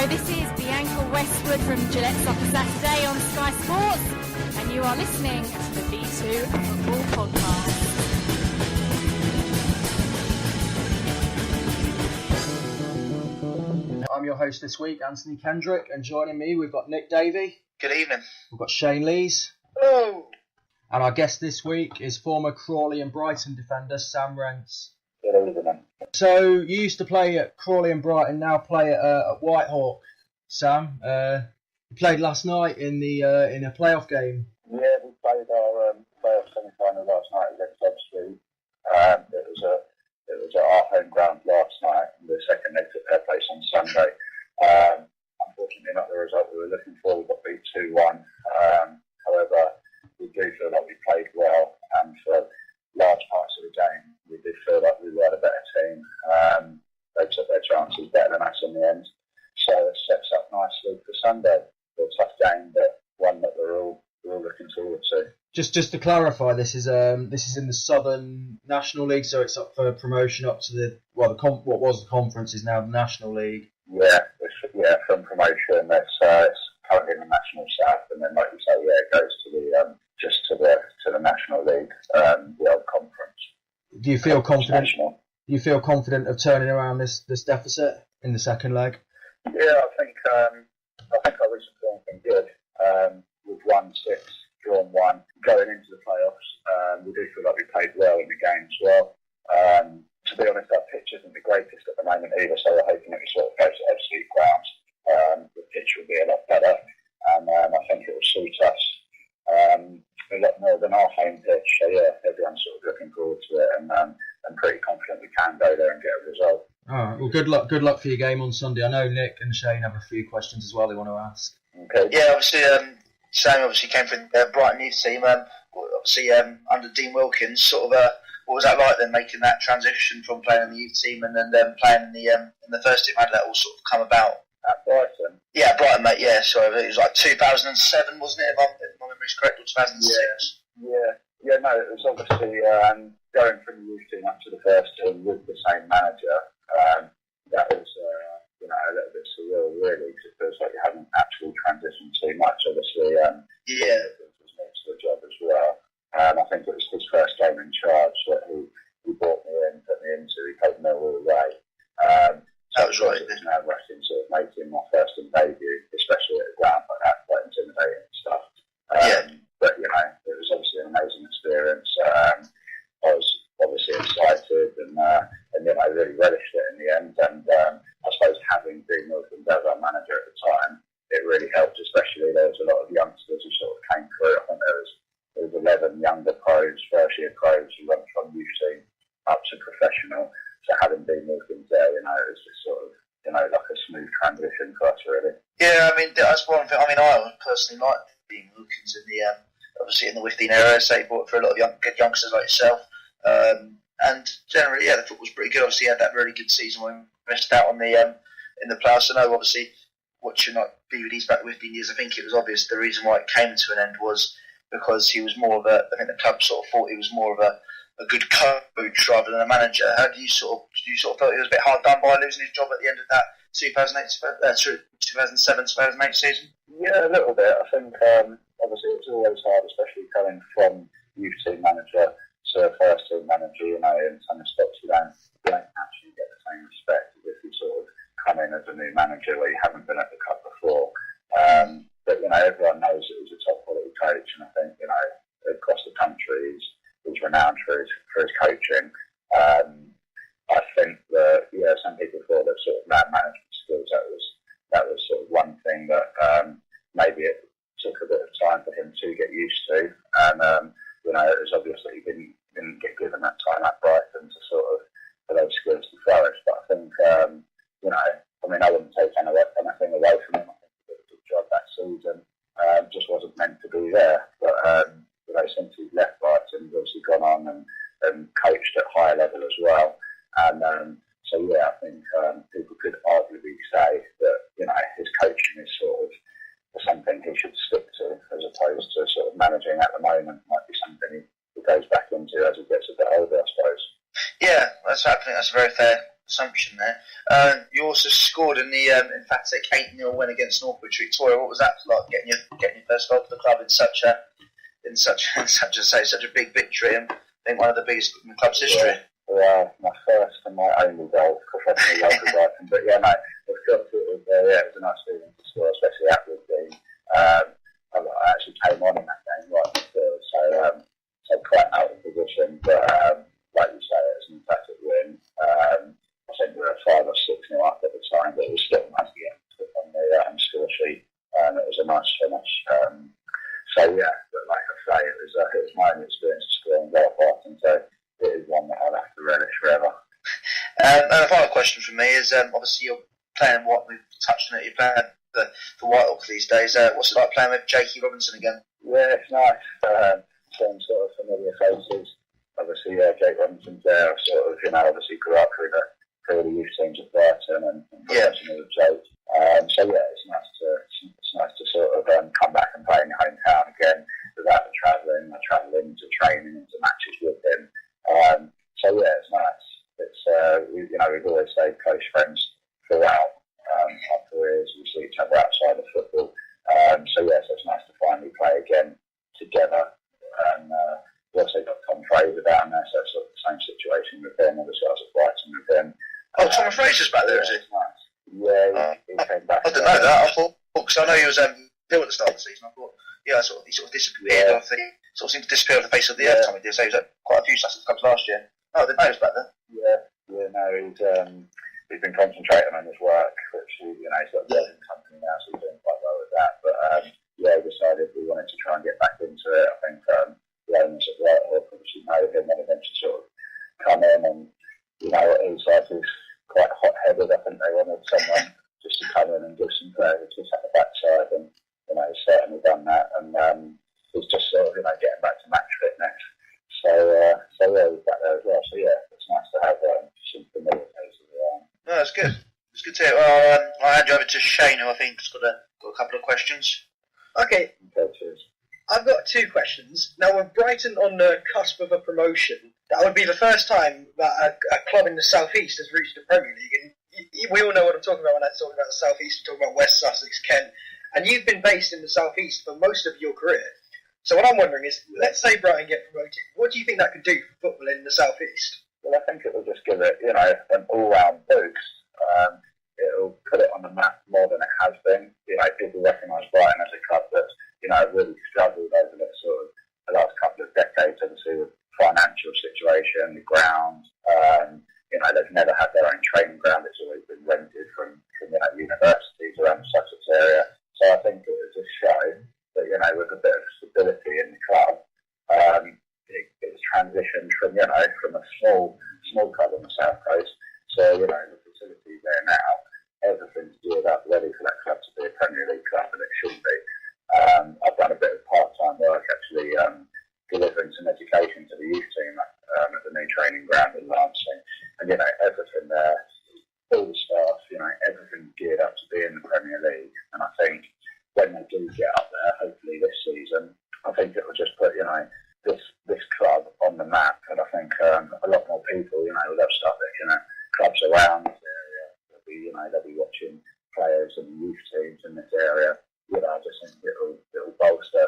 this is Bianca Westwood from Gillette Soccer Saturday on Sky Sports, and you are listening to the V2 Football Podcast. I'm your host this week, Anthony Kendrick, and joining me we've got Nick Davie. Good evening. We've got Shane Lees. Hello. And our guest this week is former Crawley and Brighton defender Sam Rents. Good evening. So you used to play at Crawley and Brighton, now play at Whitehawk, Sam. You played last night in a playoff game. Yeah, we played our playoff semi-final last night against Hove. It was at our home ground last night, and the second leg took their place on Sunday. Unfortunately, not the result we were looking for. We got beat 2-1. However, we do feel like we played well, and for large parts of the game, we did feel like we were the better team. They took their chances better than us in the end, so it sets up nicely for Sunday. A tough game, but one that we're all looking forward to. Just to clarify, this is in the Southern National League, so it's up for promotion up to what was the conference is now the National League. Yeah, from promotion. It's currently in the National South, and then, like you say, it goes to the National League, the old conference. Do you feel confident? Do you feel confident of turning around this deficit in the second leg? Yeah, I think our recent form has been good. We've won 6, drawn 1. Going into the playoffs, we do feel like we played well in the game as well. To be honest, our pitch isn't the greatest at the moment either, so we're hoping that we sort of go to absolute grounds. The pitch will be a lot better, and I think it will suit us a lot more than our home pitch. So yeah, everyone's sort of looking forward to it, and I'm pretty confident we can go there and get a result. All right. Well, good luck for your game on Sunday. I know Nick and Shane have a few questions as well they want to ask. Okay. Yeah, obviously, Sam obviously came from the Brighton youth team. Obviously, under Dean Wilkins, sort of what was that like then, making that transition from playing in the youth team and then playing in the first team? How did that all sort of come about? At Brighton? Yeah, Brighton, mate. Yeah, so it was like 2007, wasn't it? If my memory's correct, or 2006. Yeah. No, it was obviously going from the youth team up to the first team with the same manager. That was a little bit surreal, really, because it feels like you haven't actually transitioned too much. Obviously, it was next to the job as well. I think it was his first game in charge that he brought me in, put me into. He played Millwall away. That was right. It was nerve-wracking sort of making my first debut, especially at a ground like that, quite intimidating and stuff. But it was obviously an amazing experience. I was obviously excited and I really relished it in the end. And I suppose having Dean Wilkins as our manager at the time, it really helped. Especially there was a lot of youngsters who sort of came through. I think there was 11 younger pros, first-year pros who went from youth team up to professional. So having Dean Wilkins there, it was just sort of, like a smooth transition for us, really. Yeah, I mean, that's one thing. I mean, I personally like Dean Wilkins in the, obviously in the Withdean area, so he brought through a lot of good youngsters like yourself. And generally, the football was pretty good. Obviously, he had that really good season when we missed out on the in the playoffs. I know, obviously, watching like DVDs back 15 years, I think it was obvious the reason why it came to an end was because he was more of I think the club sort of thought he was more of a good coach rather than a manager. How do you sort of felt he was a bit hard done by losing his job at the end of that 2007-2008 season? Yeah, a little bit. I think obviously it's always hard, especially coming from youth team manager to first team manager. In some respects you don't actually get the same respect as if you sort of come in as a new manager where you haven't been at the club before. But everyone knows it was a top quality coach, and I think across the country he's renowned for his coaching. I think that some people thought that sort of man management skills that was sort of one thing that maybe it took a bit of time for him to get used to, and it was obvious that he didn't get given that time at Brighton to sort of for those skills to flourish. But I think I wouldn't take anything away from him. I think he did a good job that season. Just wasn't meant to be there, but since he's left Brighton, he's obviously gone on and coached at higher level as well. And I think people could arguably say that his coaching is sort of something he should stick to, as opposed to sort of managing at the moment. Might be something he goes back into as he gets a bit older, I suppose. Yeah, that's happening. That's a very fair assumption there. You also scored in the emphatic 8-0 win against Northwich Victoria. What was that like, getting your first goal for the club in such a big victory, and I think one of the biggest in the club's history? Yeah, my first and my only goal professionally over Brighton. But yeah, mate, it was a nice feeling to score, especially at Woodgreen. I actually came on in that game right in the field, so quite out of position. But like you say, it was an emphatic win. I think we were 5 or 6-0 up at the time, but it was still nice to get on the score sheet. It was a nice finish. So yeah, but like I say, it was my own experience of scoring goal for Brighton, so it is one that I'll have to relish forever. And the final question from me is, obviously you're playing what we've touched on it. You're playing for Whitehawk these days. What's it like playing with Jakey Robinson again? Yeah, it's nice. Some sort of familiar faces. Obviously, Jake Robinson's there. Obviously grew up through the youth teams at Brighton and professionally with Jake. So yeah, it's nice to sort of come back and play in your hometown again without the travelling. I travel into training and to matches with him. So yeah, it's nice. We've always stayed close friends throughout our careers. We see each other outside of football. So it's nice to finally play again together. And we also got Tom Fraser down there, so it's sort of the same situation with him. Obviously, I was at Brighton with him. Oh, Tom Fraser's back there, is he? Nice. Yeah, he came back. I didn't know that. I thought, because I know he was ill at the start of the season. I thought, he sort of disappeared. Yeah. I think sort of seemed to disappear off the face of the earth. Tommy did. So he was at quite a few Sussex clubs last year. Oh, I didn't know he was back there. He's been concentrating on his work, which he's got a building company now, so he's doing quite well with that. But we decided we wanted to try and get back into it. I think the owners of Whitehawk obviously know him and eventually sort of come in, and he's quite hot-headed. I think they wanted someone just to come in and give some players a kiss at the backside, and he's certainly done that. And he's just sort of getting back to match fitness. So he's back there as well. So yeah, it's nice to have some familiar faces around. No, that's good. It's good to hear. Well, I'll hand you over to Shane, who I think's got a couple of questions. Okay, Cheers. I've got 2 questions. Now, with Brighton on the cusp of a promotion, that would be the first time that a club in the South East has reached the Premier League. And we all know what I'm talking about when I'm talking about the South East. I'm talking about West Sussex, Kent. And you've been based in the South East for most of your career. So what I'm wondering is, let's say Brighton get promoted. What do you think that could do for football in the South East? Well, I think it will just give it, an all-round boost. It'll put it on the map more than it has been. People recognise Brighton as a club that's, really struggled over the last couple of decades, obviously, with financial situation, the ground. They've never had their own training ground. It's always been rented from universities around the Sussex area. So I think it will just show that, with a bit of stability in the club, it's transitioned from a small club on the South Coast. So, the facilities there now, everything's geared up, ready for that club to be a Premier League club, and it should be. I've done a bit of part-time work, actually, delivering some education to the youth team at the new training ground in Lancing. And, everything there, all the staff, everything's geared up to be in the Premier League. And I think when they do get up there, hopefully this season, I think it will just put, this club on the map. And I think a lot more people, they'll start looking at clubs around this area. They'll be watching players and youth teams in this area. I just think it'll bolster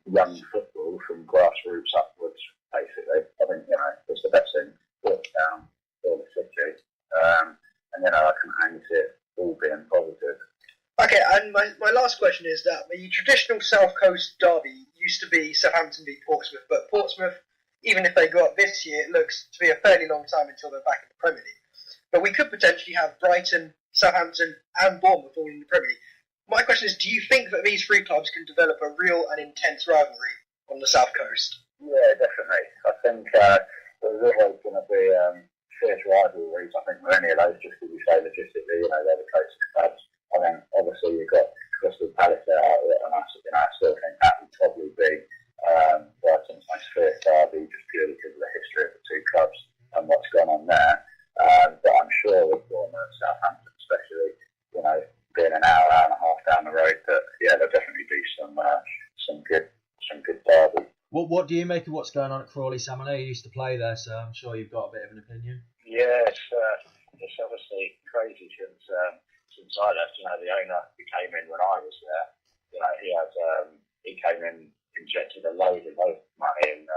young football from grassroots upwards, basically. I think, it's the best thing for the town, for the city. And, I can hang it all being positive. Okay, and my last question is that the traditional South Coast derby used to be Southampton v Portsmouth, but Portsmouth, even if they go up this year, it looks to be a fairly long time until they're back in the Premier League. But we could potentially have Brighton, Southampton and Bournemouth all in the Premier League. My question is, do you think that these 3 clubs can develop a real and intense rivalry on the South Coast? Yeah, definitely. I think there's always going to be fierce rivalries, I think, with any of those, just because you say logistically, they're the closest clubs. I mean, obviously you've got Crystal Palace there, and I still think that would probably be Brighton's most fierce derby, just purely because of the history of the 2 clubs and what's gone on there. But I'm sure with Bournemouth, Southampton especially, being an hour and a half down the road, that there'll definitely be some good derby. What do you make of what's going on at Crawley, Sam? I know you used to play there, so I'm sure you've got a bit of an opinion. Yeah, it's since I left, the owner who came in when I was there, he came in, injected a load of money, and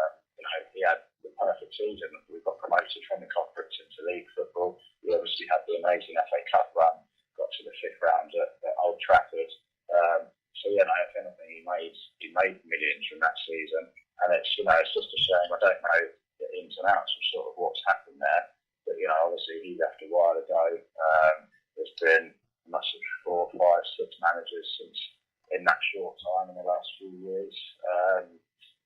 he had the perfect season. We got promoted from the conference into league football. We obviously had the amazing FA Cup run, got to the 5th round at Old Trafford. If anything, he made millions from that season, and it's just a shame. I don't know the ins and outs of sort of what's happened there, but obviously he left a while ago. There's been a massive 4, 5, 6 managers since in that short time in the last few years.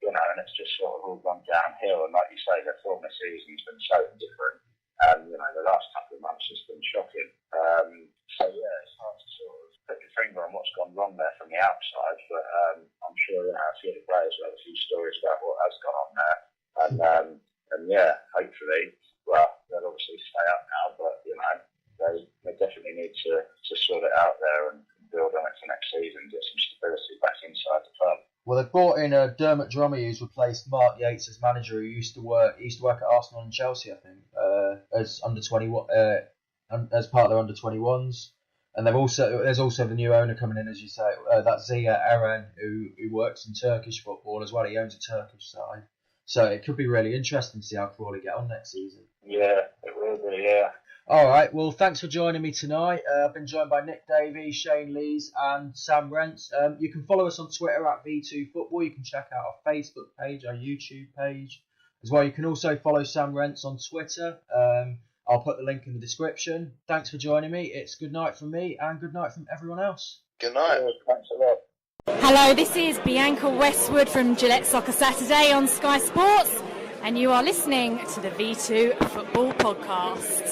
And it's just sort of all gone downhill. And like you say, the former season's been so different, and the last couple of months has been shocking. It's hard to sort of put your finger on what's gone wrong there from the outside, but I'm sure a few of the players will have a few stories about what has gone on there, and hopefully, they'll obviously stay up now, but they definitely need to sort it out there and build on it for next season, get some stability back inside the club. Well, they've brought in Dermot Drummy, who's replaced Mark Yates as manager, who used to work at Arsenal and Chelsea, I think, as under 21, as part of their under 21s. And there's also the new owner coming in, as you say, that's Ziya Eren, who works in Turkish football as well. He owns a Turkish side, so it could be really interesting to see how Crawley get on next season. Yeah, it will be. Yeah. All right, well, thanks for joining me tonight. I've been joined by Nick Davie, Shane Lees and Sam Rents. You can follow us on Twitter at V2Football. You can check out our Facebook page, our YouTube page as well. You can also follow Sam Rents on Twitter. I'll put the link in the description. Thanks for joining me. It's good night from me and good night from everyone else. Good night. Thanks a lot. Hello, this is Bianca Westwood from Gillette Soccer Saturday on Sky Sports, and you are listening to the V2 Football Podcast.